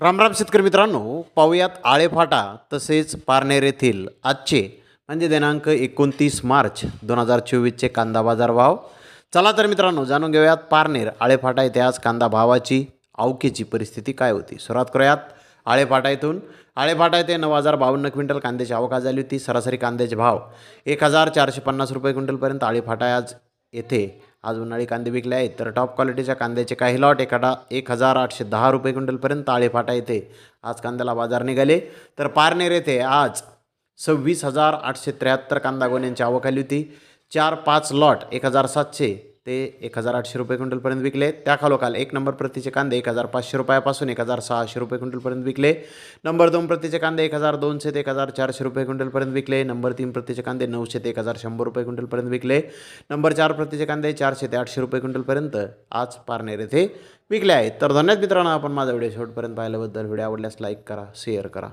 रामराम शेतकरी मित्रांनो, पाहूयात आळेफाटा तसेच पारनेर येथील आजचे म्हणजे दिनांक 29 मार्च 2024चे कांदा बाजार भाव. चला तर मित्रांनो, जाणून घेऊयात पारनेर आळेफाटा येथे आज कांदा भावाची आवकेची परिस्थिती काय होती. सुरुवात करूयात आळेफाटा येथून. आळेफाटा येथे 9,052 क्विंटल कांद्याची आवक आज झाली होती. सरासरी कांद्याचे भाव 1,450 रुपये क्विंटलपर्यंत आळेफाटा आज येथे आज उन्हाळी कांदे विकले आहेत. तर टॉप क्वालिटीच्या कांद्याचे काही लॉट 1,810 रुपये क्विंटलपर्यंत आळेफाटा येथे आज कांद्याला बाजार निघाले. तर पारनेर येथे आज 26,873 कांदा गोण्यांची आवक आली होती. 4-5 लॉट 1,700 ते 1,800 रुपये क्विंटलपर्यंत विकले. त्याखालोखाल एक नंबर प्रतीचे कांदे 1,500 रुपयापासून 1,600 रुपये क्विंटलपर्यंत विकले. नंबर 2 प्रतीचे कांदे 1,200 ते 1,400 रुपये क्विंटलपर्यंत विकले. नंबर 3 प्रतीचे कांदे 900 ते 1,100 रुपये क्विंटलपर्यंत विकले. नंबर 4 प्रतीचे कांदे 400 ते 800 रुपये क्विंटलपर्यंत आज पारनेर येथे विकले आहेत. तर धन्यवाद मित्रांनो, आपण माझा व्हिडिओ शेवटपर्यंत पाहिल्याबद्दल. व्हिडिओ आवडल्यास लाईक करा, शेअर करा.